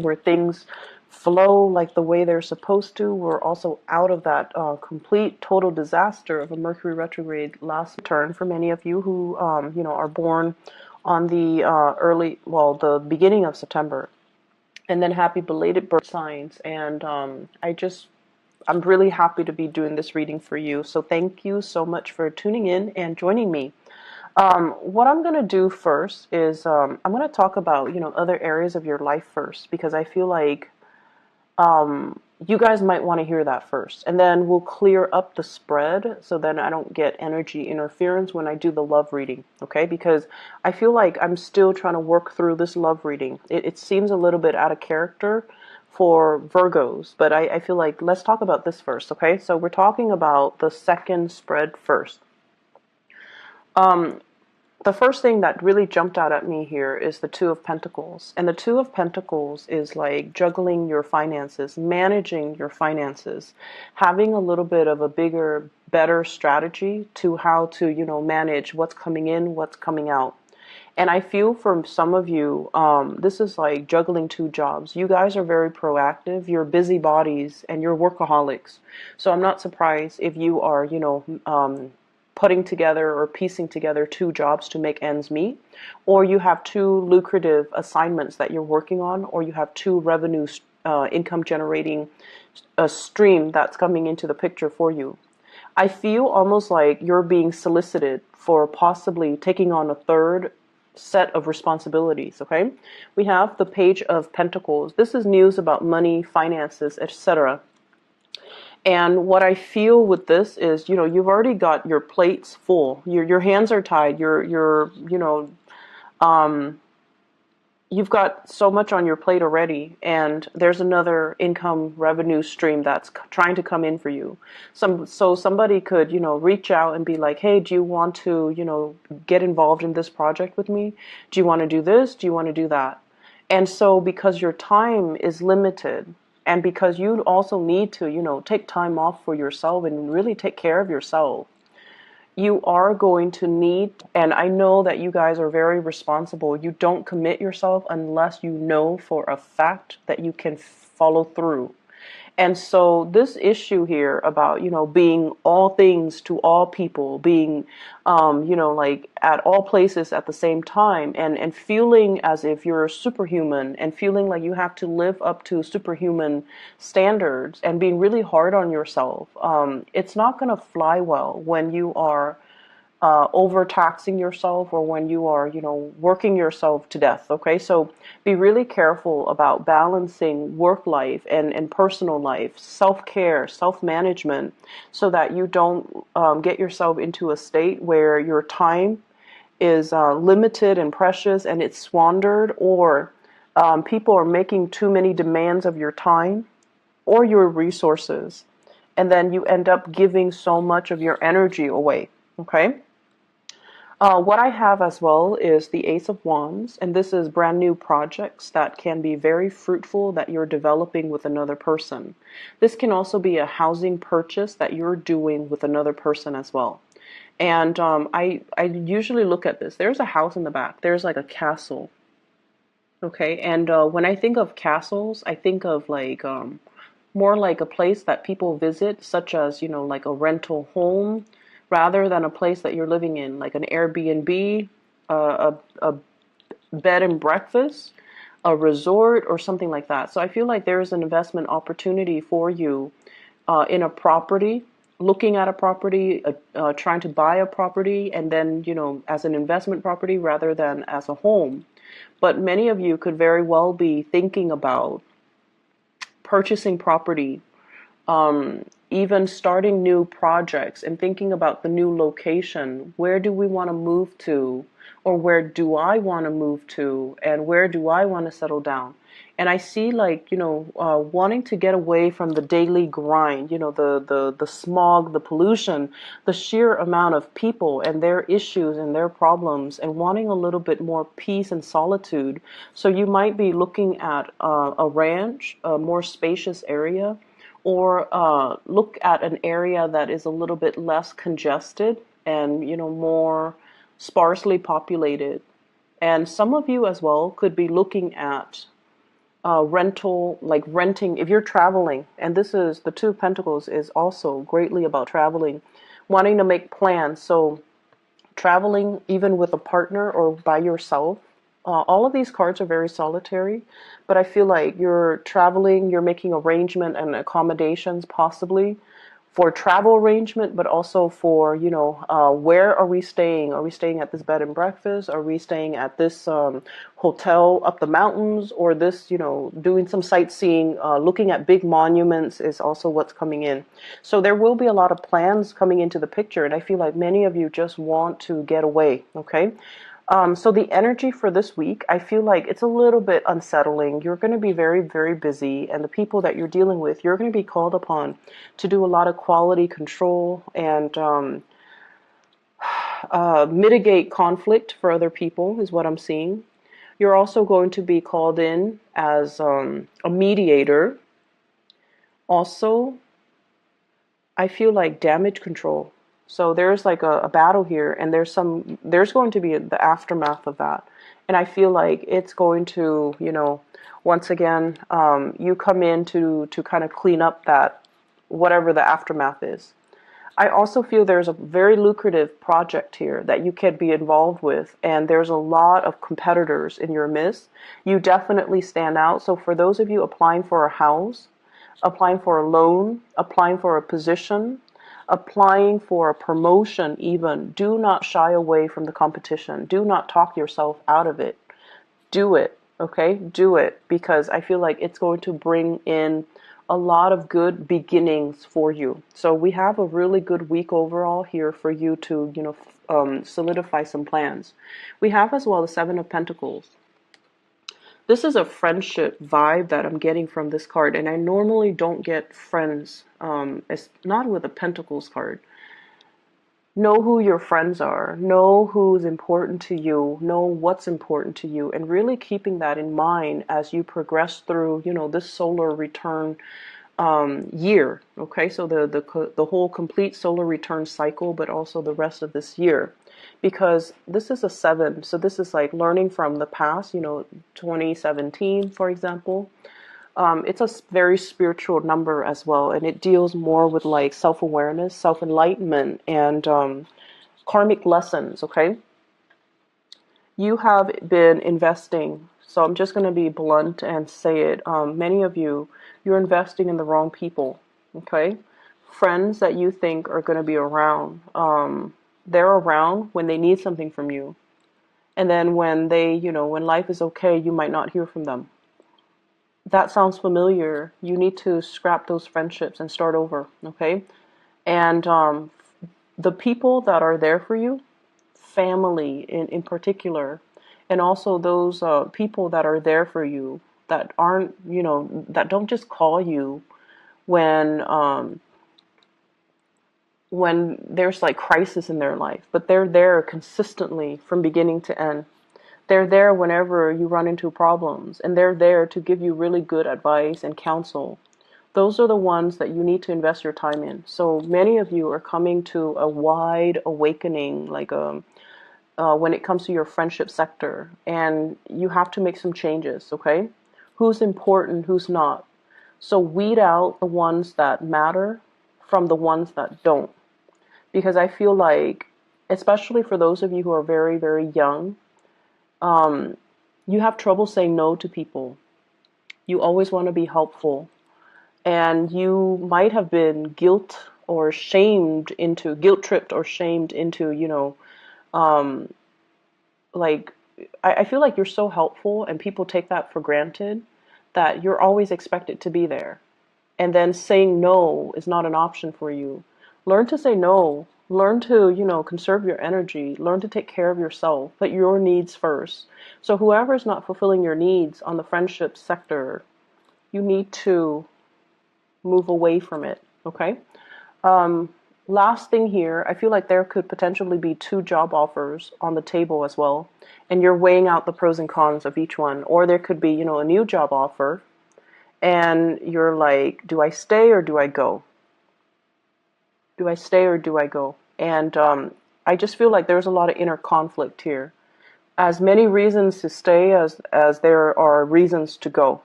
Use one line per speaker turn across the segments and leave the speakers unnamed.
where things flow like the way they're supposed to. We're also out of that complete total disaster of a Mercury retrograde last turn for many of you who are born on the the beginning of September. And then happy belated birth signs. And I'm really happy to be doing this reading for you. So thank you so much for tuning in and joining me. What I'm going to do first is I'm going to talk about, other areas of your life first, because I feel like you guys might want to hear that first. And then we'll clear up the spread so then I don't get energy interference when I do the love reading, okay? Because I feel like I'm still trying to work through this love reading. It seems a little bit out of character for Virgos, but I feel like let's talk about this first, okay? So we're talking about the second spread first. The first thing that really jumped out at me here is the Two of Pentacles. And the Two of Pentacles is like juggling your finances, managing your finances, having a little bit of a bigger, better strategy to how to, manage what's coming in, what's coming out. And I feel for some of you, this is like juggling two jobs. You guys are very proactive. You're busybodies and you're workaholics. So I'm not surprised if you are, putting together or piecing together two jobs to make ends meet, or you have two lucrative assignments that you're working on, or you have two revenue income generating stream that's coming into the picture for you. I feel almost like you're being solicited for possibly taking on a third set of responsibilities, okay? We have the Page of Pentacles. This is news about money, finances, etc. And what I feel with this is, you've already got your plates full. Your hands are tied. You've got so much on your plate already, and there's another income revenue stream that's trying to come in for you. So somebody could, reach out and be like, hey, do you want to, get involved in this project with me? Do you want to do this? Do you want to do that? And so because your time is limited, and because you also need to, take time off for yourself and really take care of yourself, you are going to need, and I know that you guys are very responsible. You don't commit yourself unless you know for a fact that you can follow through. And so this issue here about, being all things to all people, being, like at all places at the same time, and feeling as if you're superhuman and feeling like you have to live up to superhuman standards and being really hard on yourself. It's not going to fly well when you are overtaxing yourself, or when you are, working yourself to death. Okay, so be really careful about balancing work life and personal life, self-care, self-management, so that you don't get yourself into a state where your time is limited and precious and it's squandered, or people are making too many demands of your time or your resources, and then you end up giving so much of your energy away. Okay. What I have as well is the Ace of Wands, and this is brand new projects that can be very fruitful that you're developing with another person. This can also be a housing purchase that you're doing with another person as well. And I usually look at this. There's a house in the back. There's like a castle. Okay, and when I think of castles, I think of like more like a place that people visit, such as, like a rental home, rather than a place that you're living in, like an Airbnb, a bed and breakfast, a resort, or something like that. So I feel like there's an investment opportunity for you in a property, looking at a property, trying to buy a property, and then, as an investment property rather than as a home. But many of you could very well be thinking about purchasing property, even starting new projects and thinking about the new location. Where do we want to move to? Or where do I want to move to? And where do I want to settle down? And I see like, wanting to get away from the daily grind, the smog, the pollution, the sheer amount of people and their issues and their problems, and wanting a little bit more peace and solitude. So you might be looking at a ranch, a more spacious area, or look at an area that is a little bit less congested and, more sparsely populated. And some of you as well could be looking at rental, like renting, if you're traveling, and this is the Two of Pentacles is also greatly about traveling, wanting to make plans. So traveling even with a partner or by yourself. All of these cards are very solitary, but I feel like you're traveling, you're making arrangement and accommodations possibly for travel arrangement, but also for, where are we staying? Are we staying at this bed and breakfast? Are we staying at this hotel up the mountains? Or this, doing some sightseeing, looking at big monuments is also what's coming in. So there will be a lot of plans coming into the picture, and I feel like many of you just want to get away, okay? So the energy for this week, I feel like it's a little bit unsettling. You're going to be very, very busy, and the people that you're dealing with, you're going to be called upon to do a lot of quality control and mitigate conflict for other people, is what I'm seeing. You're also going to be called in as a mediator. Also, I feel like damage control. So there's like a battle here, and there's going to be the aftermath of that. And I feel like it's going to, once again, you come in to kind of clean up that, whatever the aftermath is. I also feel there's a very lucrative project here that you could be involved with, and there's a lot of competitors in your midst. You definitely stand out. So for those of you applying for a house, applying for a loan, applying for a position, applying for a promotion even, do not shy away from the competition. Do not talk yourself out of it. Do it, okay? Do it, because I feel like it's going to bring in a lot of good beginnings for you. So we have a really good week overall here for you to, solidify some plans. We have as well the Seven of Pentacles. This is a friendship vibe that I'm getting from this card, and I normally don't get friends. It's not with a Pentacles card. Know who your friends are. Know who's important to you. Know what's important to you, and really keeping that in mind as you progress through, this solar return year. Okay, so the whole complete solar return cycle, but also the rest of this year. Because this is a 7, so this is like learning from the past, 2017, for example. It's a very spiritual number as well, and it deals more with like self-awareness, self-enlightenment, and karmic lessons, okay? You have been investing, so I'm just going to be blunt and say it. Many of you, you're investing in the wrong people, okay? Friends that you think are going to be around, they're around when they need something from you. And then when when life is okay, you might not hear from them. That sounds familiar. You need to scrap those friendships and start over, okay? And the people that are there for you, family in particular, and also those people that are there for you that aren't, that don't just call you when there's like crisis in their life, but they're there consistently from beginning to end. They're there whenever you run into problems, and they're there to give you really good advice and counsel. Those are the ones that you need to invest your time in. So many of you are coming to a wide awakening, like when it comes to your friendship sector, and you have to make some changes, okay? Who's important, who's not. So weed out the ones that matter from the ones that don't. Because I feel like, especially for those of you who are very, very young, you have trouble saying no to people. You always want to be helpful. And you might have been guilt tripped or shamed into, like, I feel like you're so helpful and people take that for granted that you're always expected to be there. And then saying no is not an option for you. Learn to say no. Learn to, conserve your energy. Learn to take care of yourself. Put your needs first. So whoever's not fulfilling your needs on the friendship sector, you need to move away from it, okay? Last thing here, I feel like there could potentially be 2 job offers on the table as well, and you're weighing out the pros and cons of each one. Or there could be, a new job offer, and you're like, do I stay or do I go? Do I stay or do I go? And I just feel like there's a lot of inner conflict here. As many reasons to stay as there are reasons to go.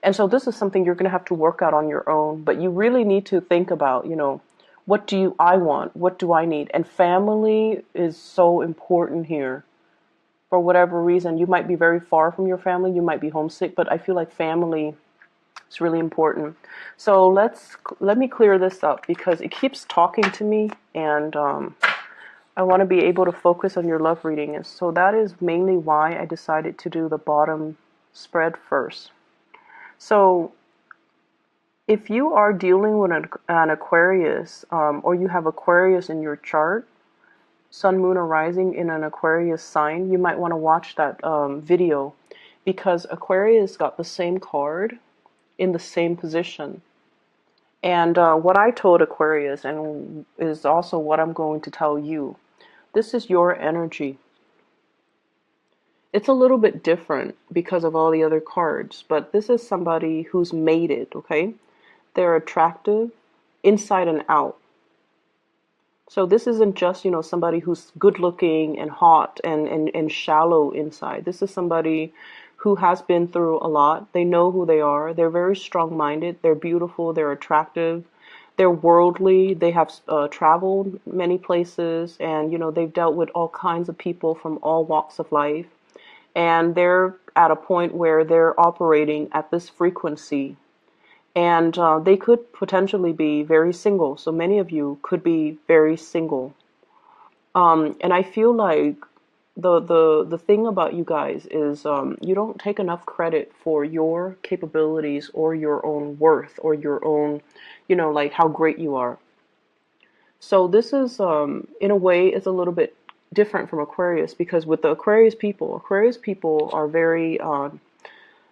And so this is something you're going to have to work out on your own, but you really need to think about, what do I want? What do I need? And family is so important here. For whatever reason, you might be very far from your family, you might be homesick, but I feel like family is really important. So let me clear this up because it keeps talking to me, and I want to be able to focus on your love reading. And so that is mainly why I decided to do the bottom spread first. So if you are dealing with an Aquarius, or you have Aquarius in your chart, Sun, Moon, or Rising in an Aquarius sign, you might want to watch that video, because Aquarius got the same card in the same position. And what I told Aquarius, and is also what I'm going to tell you, this is your energy. It's a little bit different because of all the other cards, but this is somebody who's made it, okay? They're attractive inside and out. So this isn't just, somebody who's good looking and hot and shallow inside. This is somebody who has been through a lot. They know who they are. They're very strong-minded. They're beautiful. They're attractive. They're worldly. They have traveled many places, and, they've dealt with all kinds of people from all walks of life. And they're at a point where they're operating at this frequency. And they could potentially be very single. So many of you could be very single. And I feel like the thing about you guys is you don't take enough credit for your capabilities or your own worth or your own, like how great you are. So this is, in a way, is a little bit different from Aquarius, because with the Aquarius people are very, I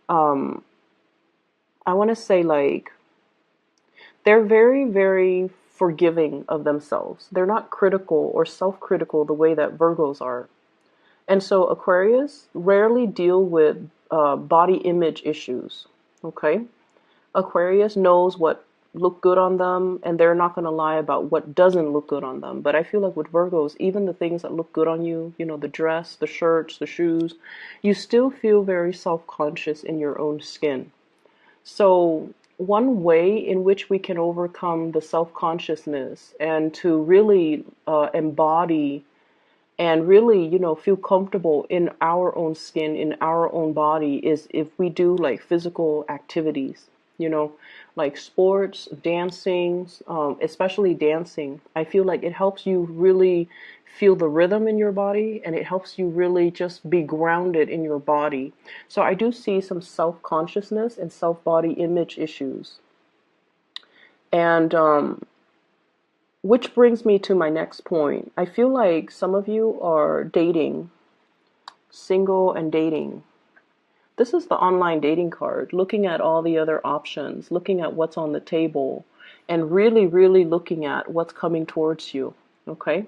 want to say, like, they're very, very forgiving of themselves. They're not critical or self-critical the way that Virgos are. And so Aquarius rarely deal with body image issues, okay? Aquarius knows what look good on them, and they're not going to lie about what doesn't look good on them. But I feel like with Virgos, even the things that look good on you, the dress, the shirts, the shoes, you still feel very self-conscious in your own skin. So one way in which we can overcome the self-consciousness and to really embody and really, feel comfortable in our own skin, in our own body, is if we do like physical activities, like sports, dancing, especially dancing. I feel like it helps you really feel the rhythm in your body, and it helps you really just be grounded in your body. So I do see some self-consciousness and self-body image issues. And which brings me to my next point. I feel like some of you are dating, single and dating. This is the online dating card, looking at all the other options, looking at what's on the table, and really, really looking at what's coming towards you, okay?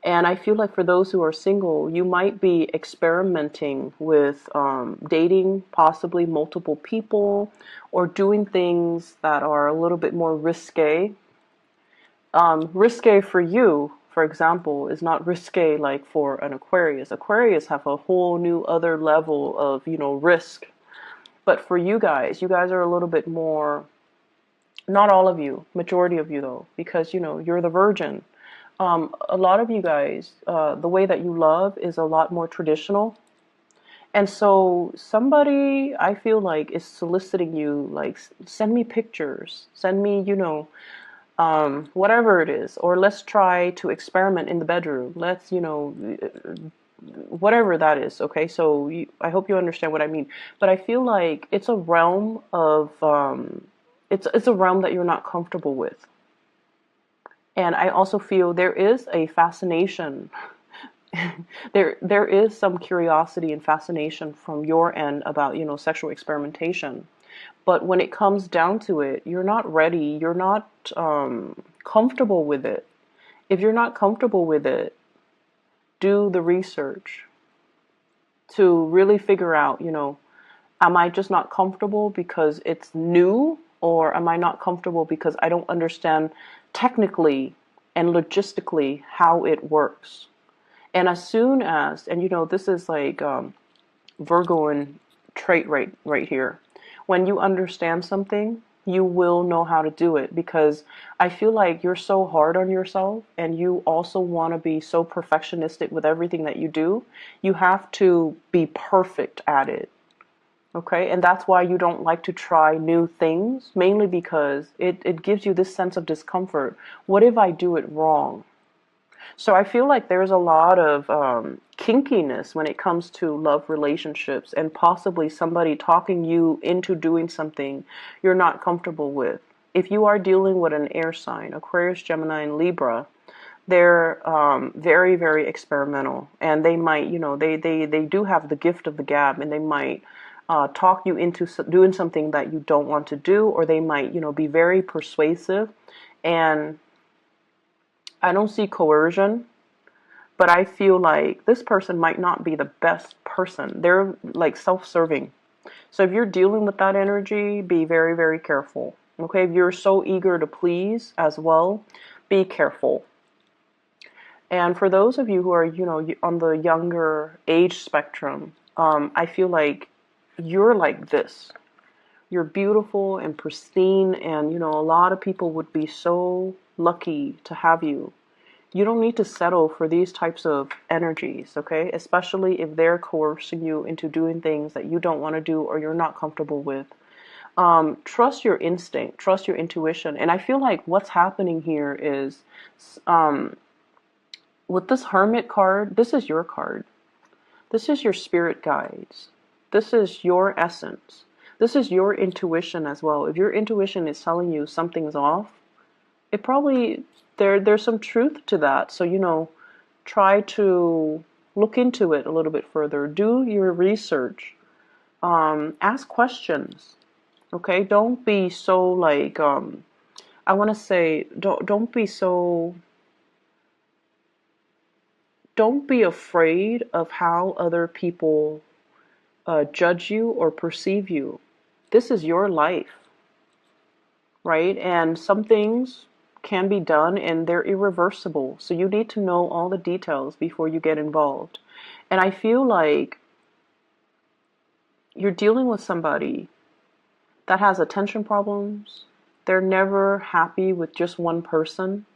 And I feel like for those who are single, you might be experimenting with dating possibly multiple people, or doing things that are a little bit more risque. Risque for you, for example, is not risque like for an Aquarius. Aquarius have a whole new other level of, risk. But for you guys are a little bit more, not all of you, majority of you though, because, you're the virgin. A lot of you guys, the way that you love is a lot more traditional. And so somebody, I feel like, is soliciting you, like, send me pictures, send me, whatever it is, or let's try to experiment in the bedroom. Let's, whatever that is. Okay. So I hope you understand what I mean, but I feel like it's a realm of, it's a realm that you're not comfortable with. And I also feel there is a fascination. there is some curiosity and fascination from your end about, sexual experimentation. But when it comes down to it, you're not ready. You're not comfortable with it. If you're not comfortable with it, do the research to really figure out, am I just not comfortable because it's new, or am I not comfortable because I don't understand technically and logistically how it works? And as soon as, and this is like Virgoan trait right here. when you understand something, you will know how to do it, because I feel like you're so hard on yourself and you also want to be so perfectionistic with everything that you do. You have to be perfect at it. Okay, and that's why you don't like to try new things, mainly because it gives you this sense of discomfort. What if I do it wrong? So I feel like there's a lot of kinkiness when it comes to love relationships, and possibly somebody talking you into doing something you're not comfortable with. If you are dealing with an air sign, Aquarius, Gemini, and Libra, they're very, very experimental, and they might, they do have the gift of the gab, and they might talk you into doing something that you don't want to do, or they might, be very persuasive. And I don't see coercion, but I feel like this person might not be the best person. They're like self-serving. So if you're dealing with that energy, be very, very careful. Okay, if you're so eager to please as well, be careful. And for those of you who are, on the younger age spectrum, I feel like you're like this. You're beautiful and pristine, and, a lot of people would be so lucky to have you. You don't need to settle for these types of energies, okay? Especially if they're coercing you into doing things that you don't want to do or you're not comfortable with. Trust your instinct, trust your intuition. And I feel like what's happening here is, with this Hermit card, this is your card. This is your spirit guides. This is your essence. This is your intuition as well. If your intuition is telling you something's off, it probably, there's some truth to that. So, try to look into it a little bit further. Do your research. Ask questions. Okay? Don't be so like, I want to say, don't be afraid of how other people judge you or perceive you. This is your life, right? And some things can be done and they're irreversible. So you need to know all the details before you get involved. And I feel like you're dealing with somebody that has attention problems. They're never happy with just one person.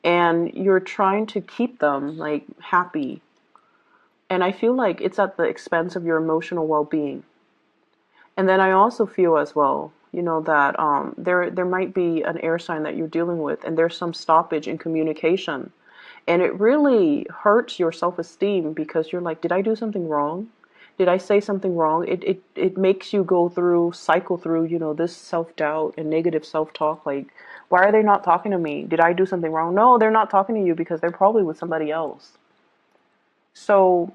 And you're trying to keep them like happy. And I feel like it's at the expense of your emotional well-being. And then I also feel as well, that there might be an air sign that you're dealing with, and there's some stoppage in communication. And it really hurts your self-esteem, because you're like, did I do something wrong? Did I say something wrong? It makes you cycle through, this self-doubt and negative self-talk. Like, why are they not talking to me? Did I do something wrong? No, they're not talking to you because they're probably with somebody else. So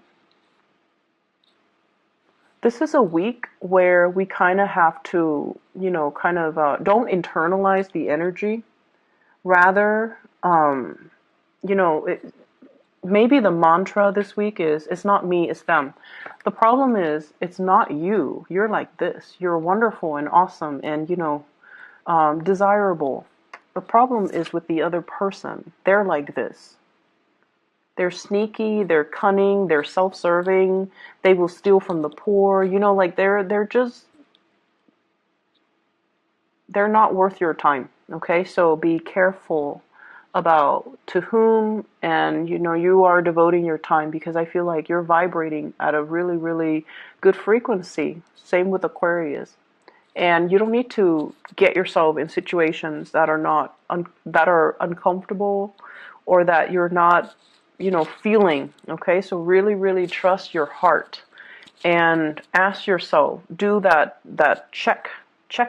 this is a week where we kind of have to, don't internalize the energy. Rather, maybe the mantra this week is, it's not me, it's them. The problem is, it's not you. You're like this. You're wonderful and awesome and, desirable. The problem is with the other person. They're like this. They're sneaky, they're cunning, they're self-serving, they will steal from the poor, they're not worth your time, okay? So be careful about to whom and you are devoting your time, because I feel like you're vibrating at a really, really good frequency. Same with Aquarius. And you don't need to get yourself in situations that are that are uncomfortable, or that you're not feeling, okay? So really, really trust your heart and ask yourself, do that check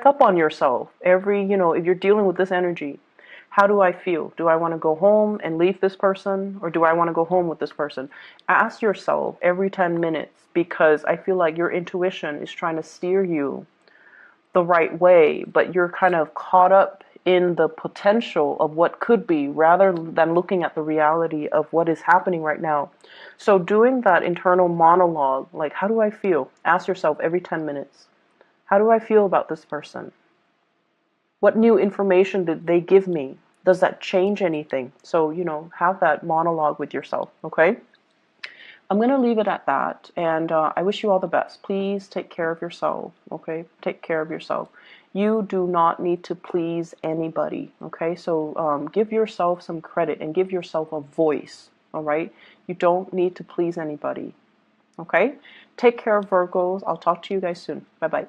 up on yourself every, if you're dealing with this energy, how do I feel? Do I want to go home and leave this person, or do I want to go home with this person? Ask yourself every 10 minutes, because I feel like your intuition is trying to steer you the right way, but you're kind of caught up in the potential of what could be, rather than looking at the reality of what is happening right now. So doing that internal monologue, like, how do I feel? Ask yourself every 10 minutes. How do I feel about this person? What new information did they give me? Does that change anything? So, have that monologue with yourself, okay? I'm going to leave it at that, and I wish you all the best. Please take care of yourself, okay? Take care of yourself. You do not need to please anybody, okay? So give yourself some credit and give yourself a voice, all right? You don't need to please anybody, okay? Take care, Virgos. I'll talk to you guys soon. Bye-bye.